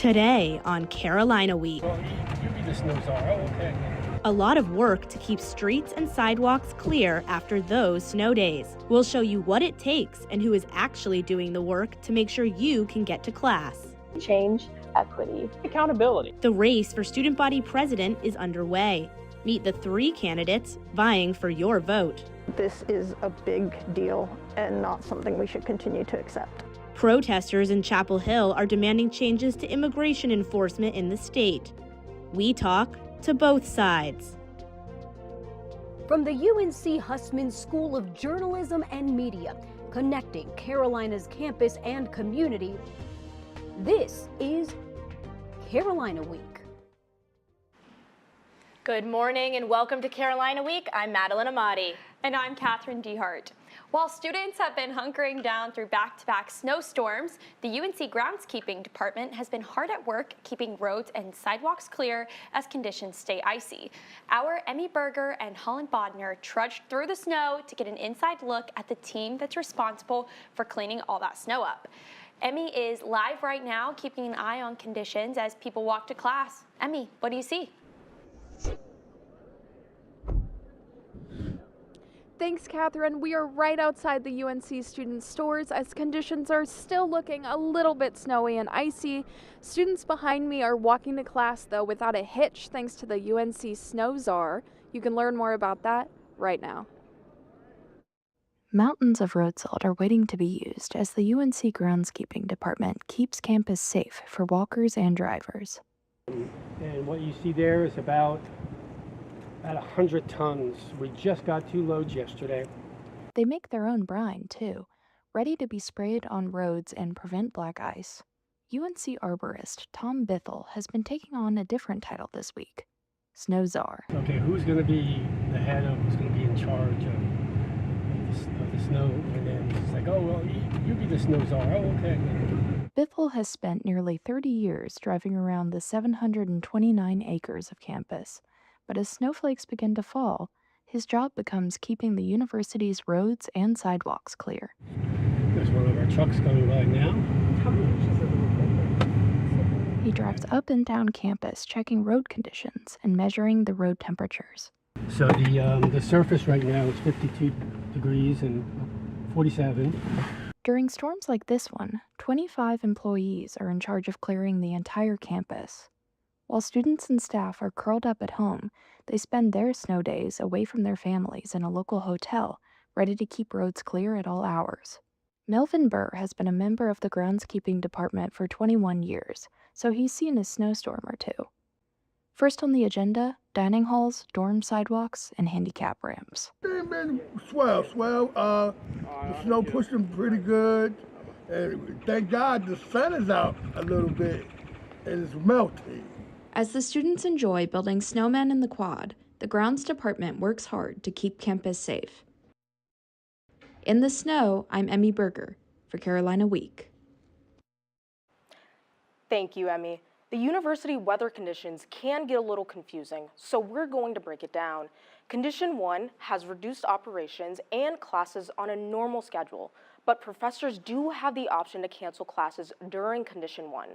Today on Carolina Week. Well, you be the snow czar. Oh, okay. A lot of work to keep streets and sidewalks clear after those snow days. We'll show you what it takes and who is actually doing the work to make sure you can get to class. Change, equity, Accountability. The race for student body president is underway. Meet the 3 candidates vying for your vote. This is a big deal and not something we should continue to accept. Protesters in Chapel Hill are demanding changes to immigration enforcement in the state. We talk to both sides. From the UNC Hussman School of Journalism and Media, connecting Carolina's campus and community, this is Carolina Week. Good morning and welcome to Carolina Week. I'm Madeline Amati. And I'm Catherine DeHart. While students have been hunkering down through back-to-back snowstorms, the UNC groundskeeping department has been hard at work keeping roads and sidewalks clear as conditions stay icy. Our Emmy Berger and Holland Bodner trudged through the snow to get an inside look at the team that's responsible for cleaning all that snow up. Emmy is live right now, keeping an eye on conditions as people walk to class. Emmy, what do you see? Thanks, Catherine. We are right outside the UNC student stores as conditions are still looking a little bit snowy and icy. Students behind me are walking to class, though, without a hitch thanks to the UNC Snow Czar. You can learn more about that right now. Mountains of road salt are waiting to be used as the UNC groundskeeping department keeps campus safe for walkers and drivers. And what you see there is about 100 tons. We just got 2 loads yesterday. They make their own brine, too, ready to be sprayed on roads and prevent black ice. UNC arborist Tom Bithell has been taking on a different title this week, Snow Czar. Okay, who's going to be the head of, who's going to be in charge of the snow? And then he's like, oh, well, you be the snow czar. Oh, okay. Bithell has spent nearly 30 years driving around the 729 acres of campus. But as snowflakes begin to fall, his job becomes keeping the university's roads and sidewalks clear. There's one of our trucks going by now. He drives up and down campus, checking road conditions and measuring the road temperatures. So the surface right now is 52 degrees and 47. During storms like this one, 25 employees are in charge of clearing the entire campus. While students and staff are curled up at home, they spend their snow days away from their families in a local hotel, ready to keep roads clear at all hours. Melvin Burr has been a member of the groundskeeping department for 21 years, so he's seen a snowstorm or two. First on the agenda, dining halls, dorm sidewalks, and handicap ramps. They've been swell. The snow pushed them pretty good. And thank God the sun is out a little bit and it's melting. As the students enjoy building snowmen in the quad, the grounds department works hard to keep campus safe. In the snow, I'm Emmy Berger for Carolina Week. Thank you, Emmy. The university weather conditions can get a little confusing, so we're going to break it down. Condition 1 has reduced operations and classes on a normal schedule, but professors do have the option to cancel classes during Condition 1.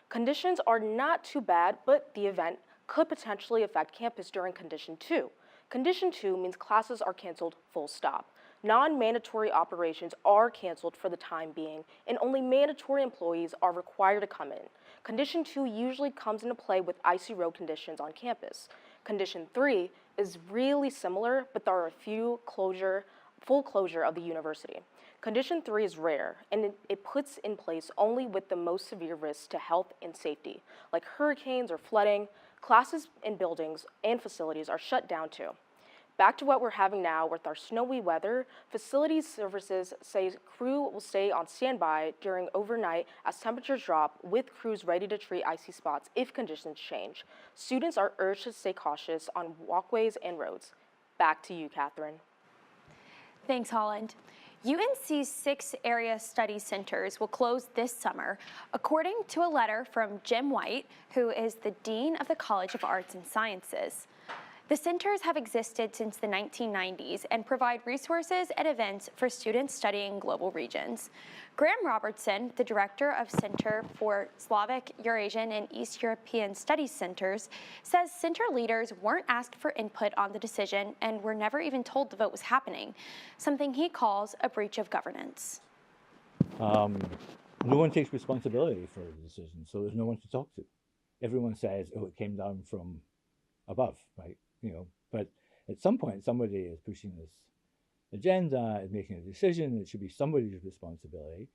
Conditions are not too bad, but the event could potentially affect campus during Condition 2. Condition 2 means classes are canceled full stop. Non-mandatory operations are canceled for the time being, and only mandatory employees are required to come in. Condition 2 usually comes into play with icy road conditions on campus. Condition 3 is really similar, but there are a few full closure of the university. Condition 3 is rare, and it puts in place only with the most severe risks to health and safety, like hurricanes or flooding. Classes in buildings and facilities are shut down too. Back to what we're having now with our snowy weather, facilities services say crew will stay on standby during overnight as temperatures drop, with crews ready to treat icy spots if conditions change. Students are urged to stay cautious on walkways and roads. Back to you, Catherine. Thanks, Holland. UNC's 6 area study centers will close this summer, according to a letter from Jim White, who is the Dean of the College of Arts and Sciences. The centers have existed since the 1990s and provide resources and events for students studying global regions. Graham Robertson, the director of Center for Slavic, Eurasian, and East European Studies Centers, says center leaders weren't asked for input on the decision and were never even told the vote was happening, something he calls a breach of governance. No one takes responsibility for the decision, so there's no one to talk to. Everyone says, oh, it came down from above, right? But at some point, somebody is pushing this agenda, is making a decision. It should be somebody's responsibility.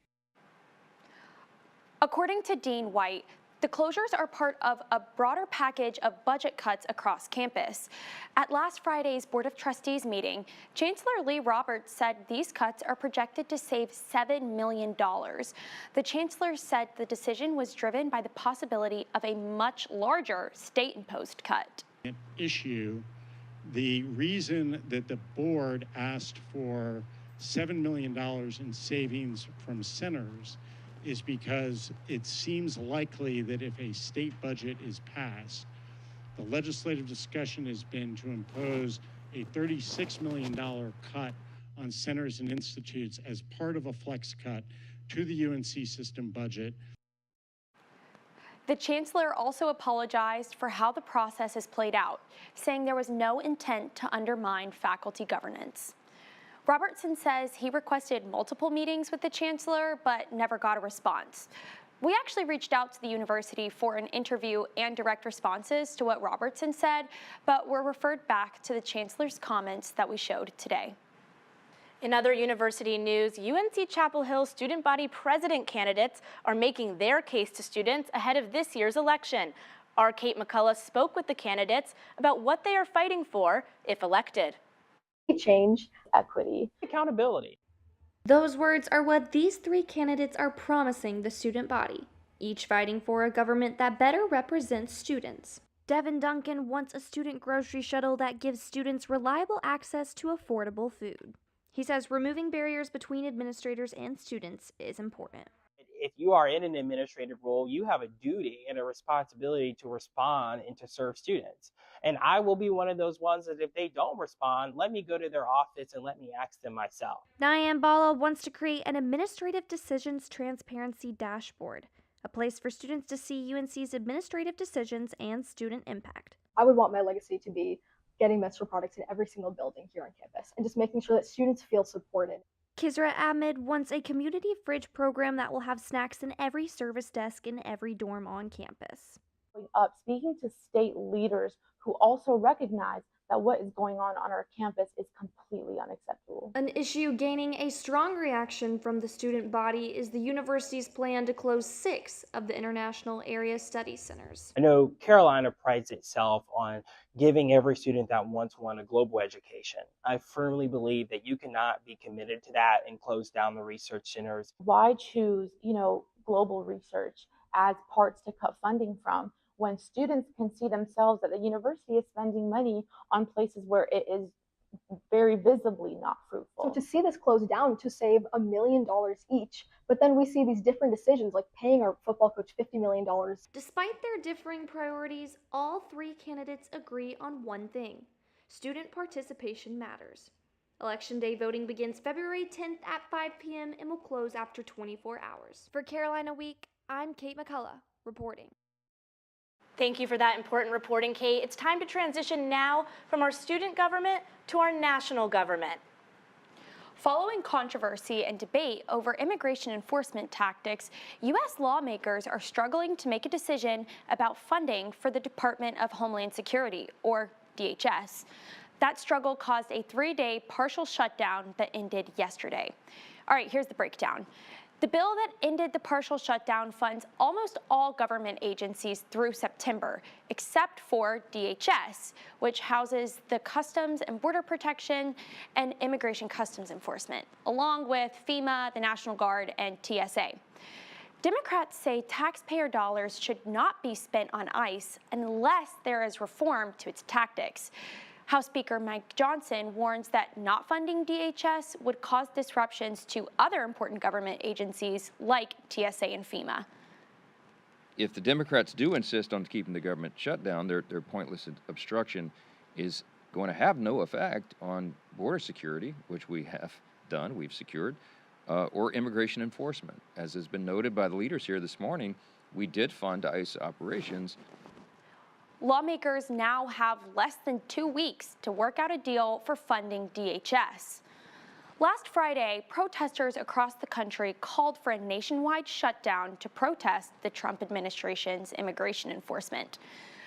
According to Dean White, the closures are part of a broader package of budget cuts across campus. At last Friday's Board of Trustees meeting, Chancellor Lee Roberts said these cuts are projected to save $7 million. The chancellor said the decision was driven by the possibility of a much larger state-imposed cut. Issue, the reason that the board asked for $7 million in savings from centers is because it seems likely that if a state budget is passed, the legislative discussion has been to impose a $36 million cut on centers and institutes as part of a flex cut to the UNC system budget. The chancellor also apologized for how the process has played out, saying there was no intent to undermine faculty governance. Robertson says he requested multiple meetings with the chancellor, but never got a response. We actually reached out to the university for an interview and direct responses to what Robertson said, but were referred back to the chancellor's comments that we showed today. In other university news, UNC Chapel Hill student body president candidates are making their case to students ahead of this year's election. Our Kate McCullough spoke with the candidates about what they are fighting for if elected. Change, equity, accountability. Those words are what these three candidates are promising the student body, each fighting for a government that better represents students. Devin Duncan wants a student grocery shuttle that gives students reliable access to affordable food. He says removing barriers between administrators and students is important. If you are in an administrative role, you have a duty and a responsibility to respond and to serve students. And I will be one of those ones that if they don't respond, let me go to their office and let me ask them myself. Diane Bala wants to create an administrative decisions transparency dashboard, a place for students to see UNC's administrative decisions and student impact. I would want my legacy to be getting menstrual products in every single building here on campus and just making sure that students feel supported. Kisra Ahmed wants a community fridge program that will have snacks in every service desk in every dorm on campus. Speaking to state leaders who also recognize that what is going on our campus is completely unacceptable. An issue gaining a strong reaction from the student body is the university's plan to close 6 of the International Area Study Centers. I know Carolina prides itself on giving every student that wants one a global education. I firmly believe that you cannot be committed to that and close down the research centers. Why choose, global research as parts to cut funding from, when students can see themselves that the university is spending money on places where it is very visibly not fruitful. So to see this closed down to save $1 million each, but then we see these different decisions like paying our football coach $50 million. Despite their differing priorities, all three candidates agree on one thing: student participation matters. Election Day voting begins February 10th at 5 p.m. and will close after 24 hours. For Carolina Week, I'm Kate McCullough, reporting. Thank you for that important reporting, Kate. It's time to transition now from our student government to our national government. Following controversy and debate over immigration enforcement tactics, U.S. lawmakers are struggling to make a decision about funding for the Department of Homeland Security, or DHS. That struggle caused a 3-day partial shutdown that ended yesterday. All right, here's the breakdown. The bill that ended the partial shutdown funds almost all government agencies through September, except for DHS, which houses the Customs and Border Protection and Immigration Customs Enforcement, along with FEMA, the National Guard, and TSA. Democrats say taxpayer dollars should not be spent on ICE unless there is reform to its tactics. House Speaker Mike Johnson warns that not funding DHS would cause disruptions to other important government agencies like TSA and FEMA. If the Democrats do insist on keeping the government shut down, their pointless obstruction is going to have no effect on border security, which we have done, we've secured, or immigration enforcement. As has been noted by the leaders here this morning, we did fund ICE operations. Lawmakers now have less than 2 weeks to work out a deal for funding DHS. Last Friday, protesters across the country called for a nationwide shutdown to protest the Trump administration's immigration enforcement.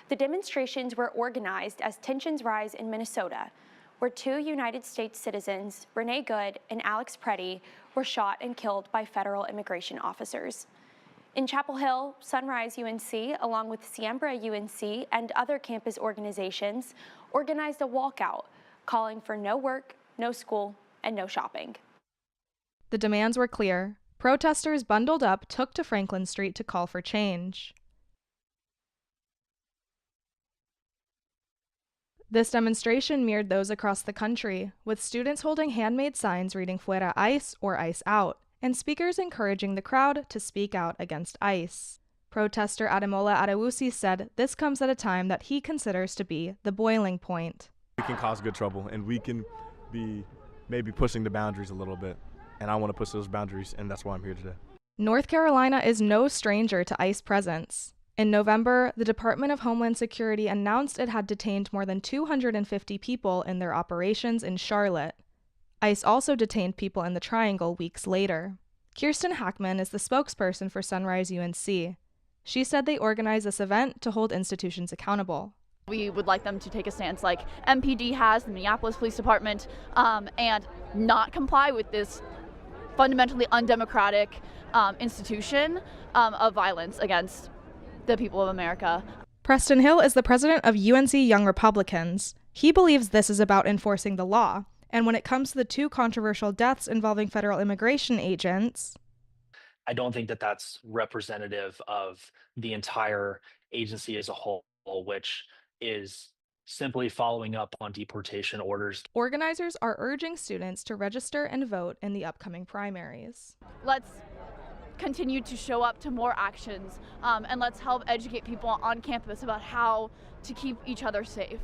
The demonstrations were organized as tensions rise in Minnesota, where 2 United States citizens, Renee Good and Alex Preddy, were shot and killed by federal immigration officers. In Chapel Hill, Sunrise UNC, along with Siembra UNC and other campus organizations, organized a walkout calling for no work, no school, and no shopping. The demands were clear. Protesters bundled up took to Franklin Street to call for change. This demonstration mirrored those across the country, with students holding handmade signs reading Fuera ICE or ICE out, and speakers encouraging the crowd to speak out against ICE. Protester Ademola Adewusi said this comes at a time that he considers to be the boiling point. We can cause good trouble, and we can be maybe pushing the boundaries a little bit, and I want to push those boundaries, and that's why I'm here today. North Carolina is no stranger to ICE presence. In November, the Department of Homeland Security announced it had detained more than 250 people in their operations in Charlotte. ICE also detained people in the Triangle weeks later. Kirsten Hackman is the spokesperson for Sunrise UNC. She said they organized this event to hold institutions accountable. We would like them to take a stance like MPD has, the Minneapolis Police Department, and not comply with this fundamentally undemocratic institution of violence against the people of America. Preston Hill is the president of UNC Young Republicans. He believes this is about enforcing the law. And when it comes to the 2 controversial deaths involving federal immigration agents, I don't think that that's representative of the entire agency as a whole, which is simply following up on deportation orders. Organizers are urging students to register and vote in the upcoming primaries. Let's continue to show up to more actions, and let's help educate people on campus about how to keep each other safe.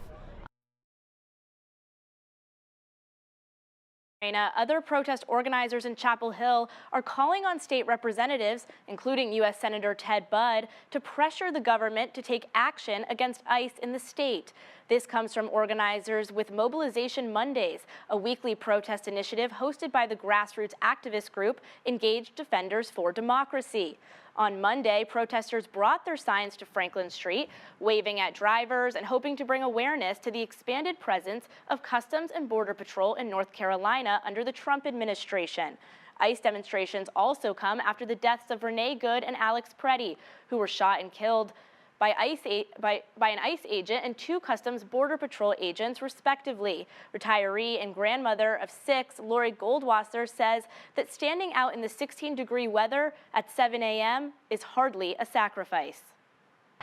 Other protest organizers in Chapel Hill are calling on state representatives, including U.S. Senator Ted Budd, to pressure the government to take action against ICE in the state. This comes from organizers with Mobilization Mondays, a weekly protest initiative hosted by the grassroots activist group Engaged Defenders for Democracy. On Monday, protesters brought their signs to Franklin Street, waving at drivers and hoping to bring awareness to the expanded presence of Customs and Border Patrol in North Carolina under the Trump administration. ICE demonstrations also come after the deaths of Renee Good and Alex Preddy, who were shot and killed by an ICE agent and 2 Customs Border Patrol agents, respectively. Retiree and grandmother of 6, Lori Goldwasser, says that standing out in the 16-degree weather at 7 a.m. is hardly a sacrifice.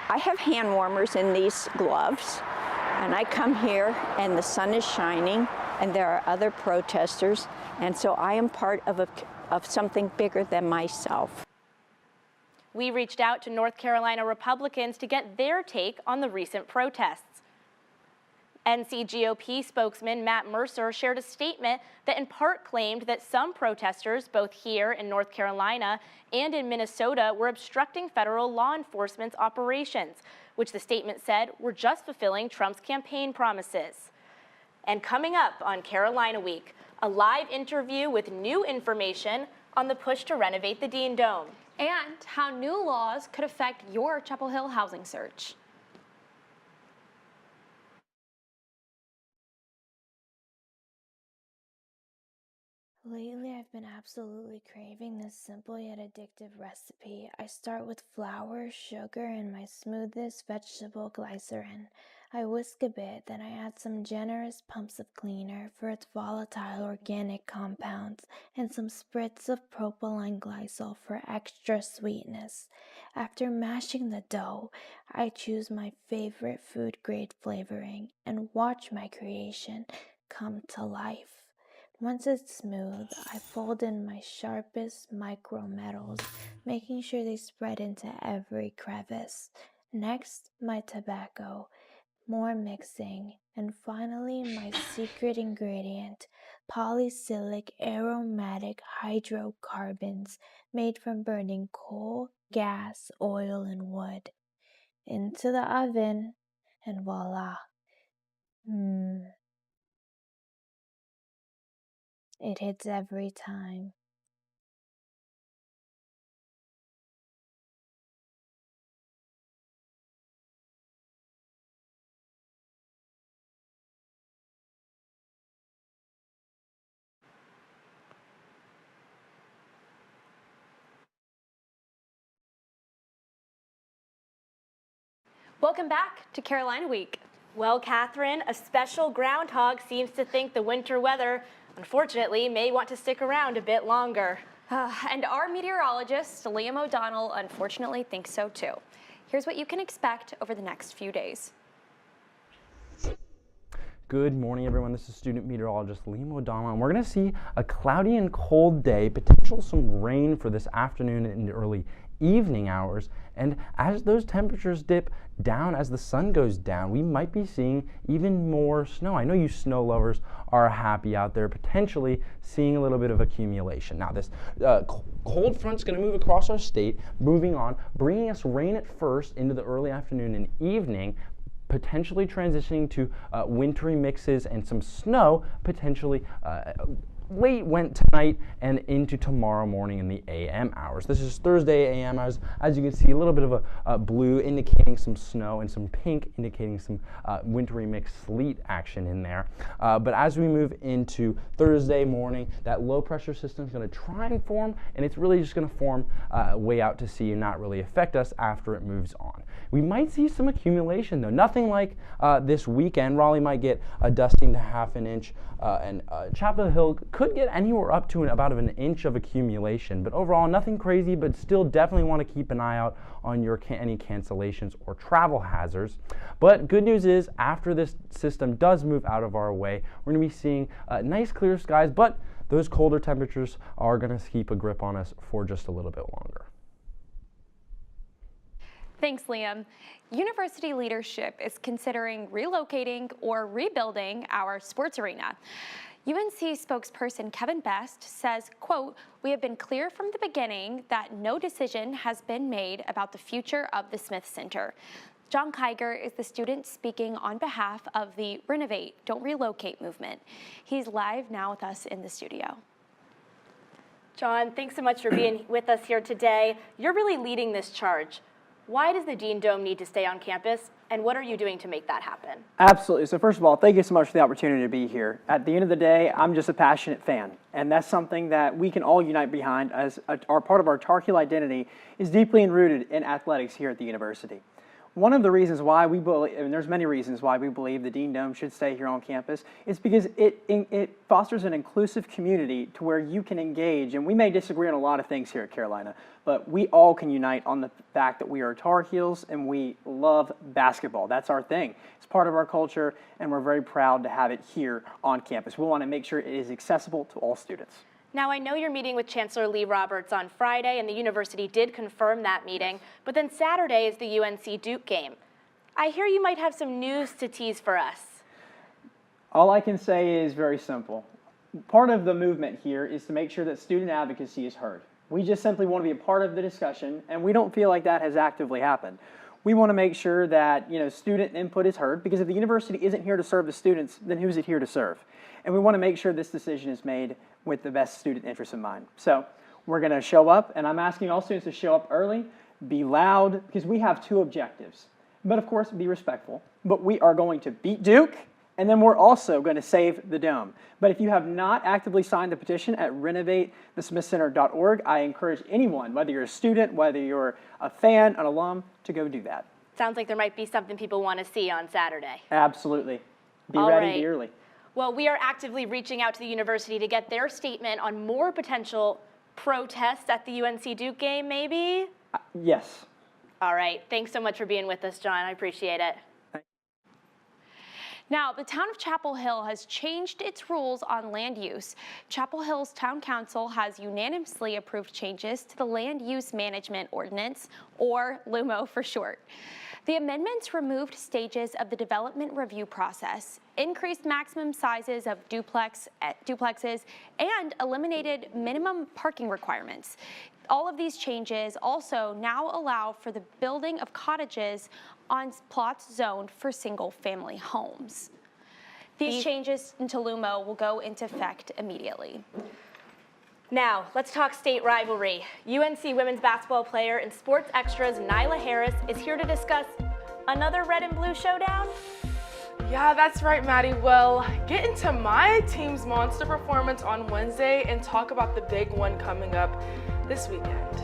I have hand warmers in these gloves, and I come here and the sun is shining and there are other protesters, and so I am part of something bigger than myself. We reached out to North Carolina Republicans to get their take on the recent protests. NC GOP spokesman Matt Mercer shared a statement that in part claimed that some protesters, both here in North Carolina and in Minnesota, were obstructing federal law enforcement's operations, which the statement said were just fulfilling Trump's campaign promises. And coming up on Carolina Week, a live interview with new information on the push to renovate the Dean Dome. And how new laws could affect your Chapel Hill housing search. Lately, I've been absolutely craving this simple yet addictive recipe. I start with flour, sugar, and my smoothest vegetable glycerin. I whisk a bit, then I add some generous pumps of cleaner for its volatile organic compounds and some spritz of propylene glycol for extra sweetness. After mashing the dough, I choose my favorite food-grade flavoring and watch my creation come to life. Once it's smooth, I fold in my sharpest micro metals, making sure they spread into every crevice. Next, my tobacco. more mixing, and finally my secret ingredient, polycyclic aromatic hydrocarbons made from burning coal, gas, oil, and wood. Into the oven, and voila. It hits every time. Welcome back to Carolina Week. Well, Catherine, a special groundhog seems to think the winter weather, unfortunately, may want to stick around a bit longer. And our meteorologist, Liam O'Donnell, unfortunately thinks so too. Here's what you can expect over the next few days. Good morning, everyone. This is student meteorologist Liam O'Donnell, and we're going to see a cloudy and cold day, potential some rain for this afternoon and early evening hours. And as those temperatures dip down, as the sun goes down, we might be seeing even more snow. I know you snow lovers are happy out there, potentially seeing a little bit of accumulation. Now, this cold front's going to move across our state, moving on, bringing us rain at first into the early afternoon and evening, potentially transitioning to wintry mixes and some snow, potentially late went tonight and into tomorrow morning in the AM hours. This is Thursday AM hours. As you can see, a little bit of a blue indicating some snow and some pink indicating some wintry mix sleet action in there. But as we move into Thursday morning, that low pressure system is going to try and form, and it's really just going to form way out to sea and not really affect us after it moves on. We might see some accumulation though. Nothing like this weekend. Raleigh might get a dusting to half an inch, and Chapel Hill could get anywhere up to about an inch of accumulation. But overall, nothing crazy, but still definitely want to keep an eye out on your any cancellations or travel hazards. But good news is, after this system does move out of our way, we're going to be seeing nice clear skies, but those colder temperatures are going to keep a grip on us for just a little bit longer. Thanks, Liam. University leadership is considering relocating or rebuilding our sports arena. UNC spokesperson Kevin Best says, quote, "We have been clear from the beginning that no decision has been made about the future of the Smith Center." John Kiger is the student speaking on behalf of the Renovate, Don't Relocate movement. He's live now with us in the studio. John, thanks so much for being with us here today. You're really leading this charge. Why does the Dean Dome need to stay on campus, and what are you doing to make that happen? Absolutely. So first of all, thank you so much for the opportunity to be here. At the end of the day, I'm just a passionate fan, and that's something that we can all unite behind, as our part of our Tar Heel identity is deeply rooted in athletics here at the university. One of the reasons why we believe, and there's many reasons why we believe the Dean Dome should stay here on campus, is because it fosters an inclusive community to where you can engage, and we may disagree on a lot of things here at Carolina, but we all can unite on the fact that we are Tar Heels and we love basketball. That's our thing. It's part of our culture, and we're very proud to have it here on campus. We want to make sure it is accessible to all students. Now, I know you're meeting with Chancellor Lee Roberts on Friday, and the university did confirm that meeting, but then Saturday is the UNC Duke game. I hear you might have some news to tease for us. All I can say is very simple. Part of the movement here is to make sure that student advocacy is heard. We just simply want to be a part of the discussion, and we don't feel like that has actively happened. We want to make sure that student input is heard, because if the university isn't here to serve the students, then who's it here to serve? And we want to make sure this decision is made with the best student interest in mind. So we're going to show up, and I'm asking all students to show up early, be loud, because we have two objectives. But of course, be respectful. But we are going to beat Duke, and then we're also going to save the Dome. But if you have not actively signed the petition at renovatethesmithcenter.org, I encourage anyone, whether you're a student, whether you're a fan, an alum, to go do that. Sounds like there might be something people want to see on Saturday. Absolutely. Be All ready, right. be early. Well, we are actively reaching out to the university to get their statement on more potential protests at the UNC Duke game, maybe? Yes. All right. Thanks so much for being with us, John. I appreciate it. Now, the town of Chapel Hill has changed its rules on land use. Chapel Hill's town council has unanimously approved changes to the Land Use Management Ordinance, or LUMO for short. The amendments removed stages of the development review process, increased maximum sizes of duplexes, and eliminated minimum parking requirements. All of these changes also now allow for the building of cottages on plots zoned for single-family homes. These changes into LUMO will go into effect immediately. Now, let's talk state rivalry. UNC women's basketball player and Sports Extra's Nyla Harris is here to discuss another red and blue showdown. Yeah, that's right, Maddie. Well, get into my team's monster performance on Wednesday and talk about the big one coming up this weekend.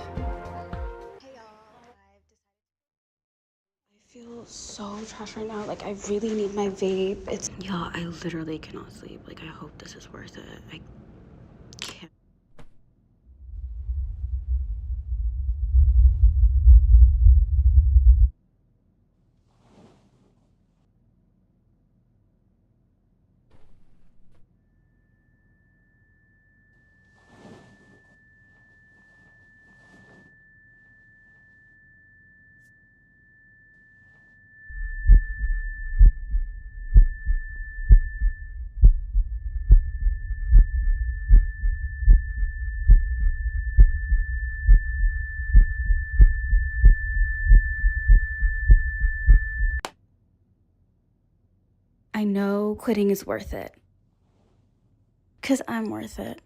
I feel so trash right now. Like, I really need my vape. Yeah, I literally cannot sleep. Like, I hope this is worth it. I can't. I know quitting is worth it. 'Cause I'm worth it.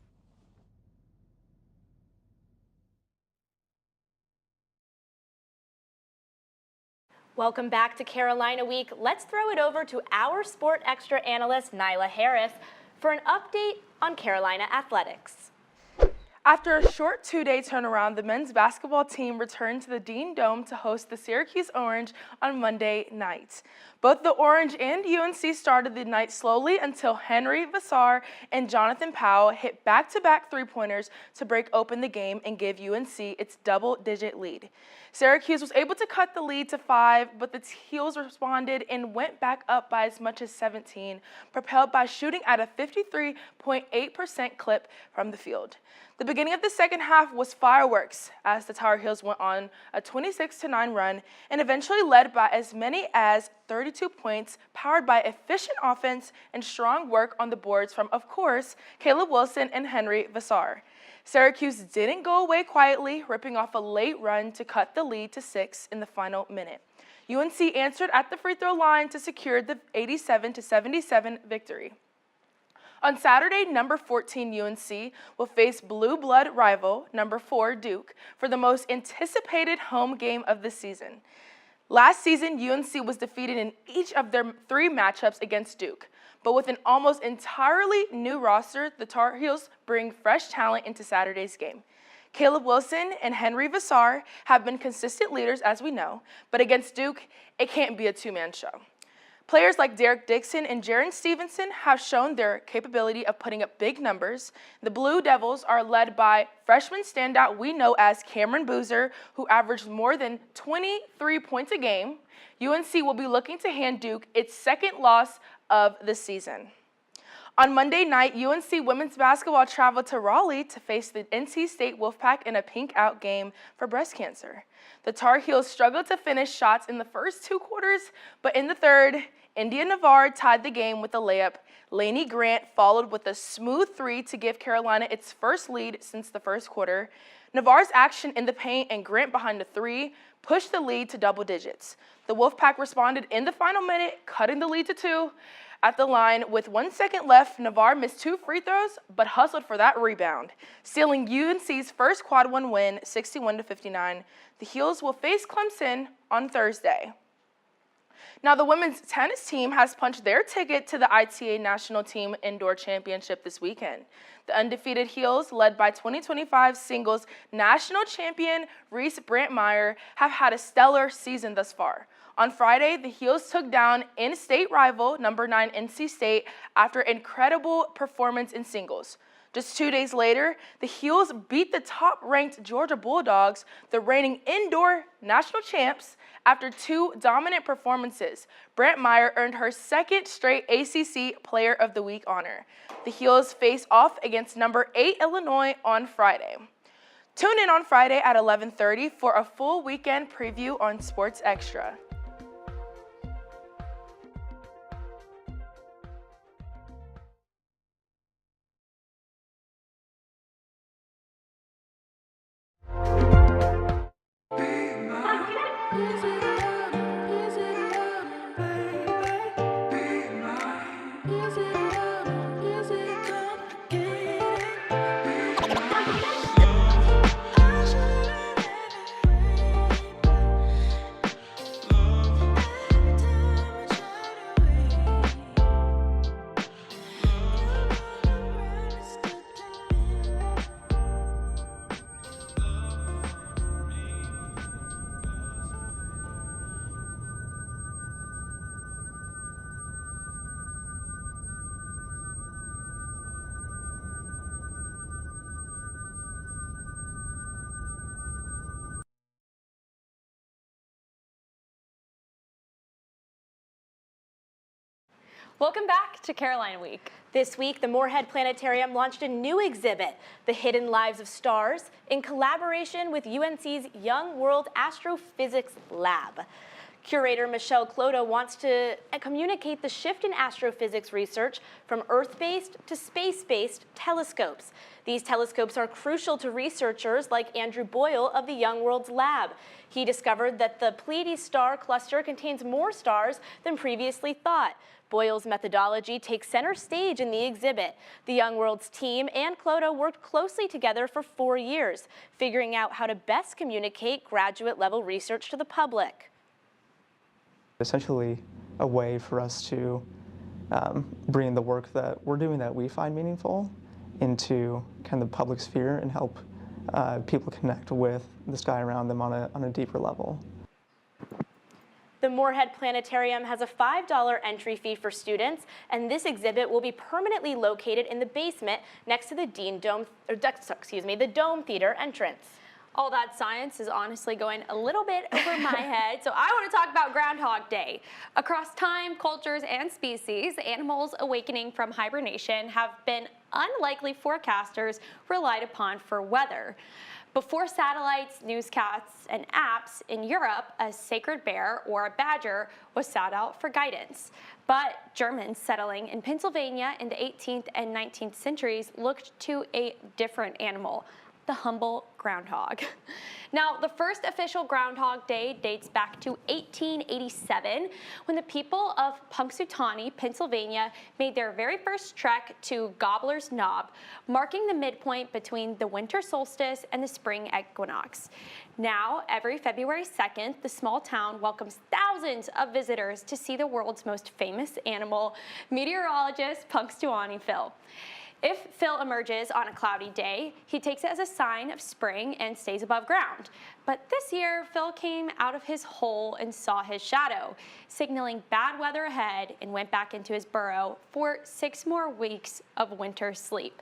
Welcome back to Carolina Week. Let's throw it over to our Sport Extra analyst, Nyla Harris, for an update on Carolina athletics. After a short two-day turnaround, the men's basketball team returned to the Dean Dome to host the Syracuse Orange on Monday night. Both the Orange and UNC started the night slowly until Henry Vassar and Jonathan Powell hit back-to-back three-pointers to break open the game and give UNC its double-digit lead. Syracuse was able to cut the lead to 5, but the Heels responded and went back up by as much as 17, propelled by shooting at a 53.8% clip from the field. The beginning of the second half was fireworks as the Tar Heels went on a 26-9 run and eventually led by as many as 32 points, powered by efficient offense and strong work on the boards from, of course, Caleb Wilson and Henry Vassar. Syracuse didn't go away quietly, ripping off a late run to cut the lead to 6 in the final minute. UNC answered at the free throw line to secure the 87-77 victory. On Saturday, number 14 UNC will face blue blood rival number 4 Duke for the most anticipated home game of the season. Last season, UNC was defeated in each of their 3 matchups against Duke. But with an almost entirely new roster, the Tar Heels bring fresh talent into Saturday's game. Caleb Wilson and Henry Vassar have been consistent leaders, as we know, but against Duke, it can't be a two-man show. Players like Derek Dixon and Jaren Stevenson have shown their capability of putting up big numbers. The Blue Devils are led by freshman standout we know as Cameron Boozer, who averaged more than 23 points a game. UNC will be looking to hand Duke its second loss of the season. On Monday night, UNC women's basketball traveled to Raleigh to face the NC State Wolfpack in a pink-out game for breast cancer. The Tar Heels struggled to finish shots in the first 2 quarters, but in the third, India Navarre tied the game with a layup. Lainey Grant followed with a smooth 3 to give Carolina its first lead since the first quarter. Navarre's action in the paint and Grant behind the 3 pushed the lead to double digits. The Wolfpack responded in the final minute, cutting the lead to 2. At the line, with 1 second left, Navarre missed 2 free throws, but hustled for that rebound, sealing UNC's first quad 1 win, 61-59. The Heels will face Clemson on Thursday. Now, the women's tennis team has punched their ticket to the ITA National Team Indoor Championship this weekend. The undefeated Heels, led by 2025 singles national champion Reese Brantmeyer, have had a stellar season thus far. On Friday, the Heels took down in-state rival number 9 NC State after incredible performance in singles. Just 2 days later, the Heels beat the top-ranked Georgia Bulldogs, the reigning indoor national champs, after 2 dominant performances. Brant Meyer earned her second straight ACC Player of the Week honor. The Heels face off against number 8 Illinois on Friday. Tune in on Friday at 11:30 for a full weekend preview on Sports Extra. Welcome back to Carolina Week. This week, the Moorhead Planetarium launched a new exhibit, The Hidden Lives of Stars, in collaboration with UNC's Young World Astrophysics Lab. Curator Michelle Cloto wants to communicate the shift in astrophysics research from Earth-based to space-based telescopes. These telescopes are crucial to researchers like Andrew Boyle of the Young Worlds Lab. He discovered that the Pleiades star cluster contains more stars than previously thought. Boyle's methodology takes center stage in the exhibit. The Young Worlds team and Cloto worked closely together for 4 years, figuring out how to best communicate graduate-level research to the public. Essentially a way for us to bring the work that we're doing that we find meaningful into kind of the public sphere and help people connect with the sky around them on a deeper level. The Moorhead Planetarium has a $5 entry fee for students, and this exhibit will be permanently located in the basement next to the the Dome Theater entrance. All that science is honestly going a little bit over my head, so I want to talk about Groundhog Day. Across time, cultures, and species, animals awakening from hibernation have been unlikely forecasters relied upon for weather. Before satellites, newscasts, and apps, in Europe, a sacred bear or a badger was sought out for guidance. But Germans settling in Pennsylvania in the 18th and 19th centuries looked to a different animal, the humble groundhog. Now, the first official Groundhog Day dates back to 1887, when the people of Punxsutawney, Pennsylvania, made their very first trek to Gobbler's Knob, marking the midpoint between the winter solstice and the spring equinox. Now, every February 2nd, the small town welcomes thousands of visitors to see the world's most famous animal, meteorologist Punxsutawney Phil. If Phil emerges on a cloudy day, he takes it as a sign of spring and stays above ground. But this year, Phil came out of his hole and saw his shadow, signaling bad weather ahead, and went back into his burrow for 6 more weeks of winter sleep.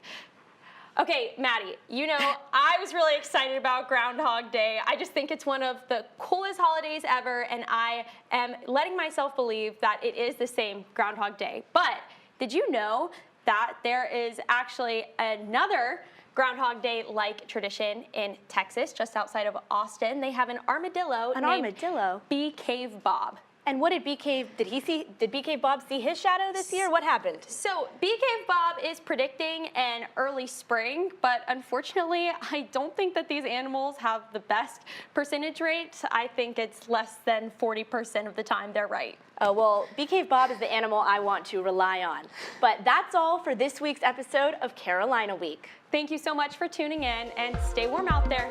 Okay, Maddie, you know, I was really excited about Groundhog Day. I just think it's one of the coolest holidays ever, and I am letting myself believe that it is the same Groundhog Day. But did you know that there is actually another Groundhog Day-like tradition in Texas, just outside of Austin? They have an armadillo named Bee Cave Bob. And what did Bee Cave, did Bee Cave Bob see his shadow this year? What happened? So Bee Cave Bob is predicting an early spring, but unfortunately, I don't think that these animals have the best percentage rate. I think it's less than 40% of the time they're right. Oh, well, Bee Cave Bob is the animal I want to rely on. But that's all for this week's episode of Carolina Week. Thank you so much for tuning in, and stay warm out there.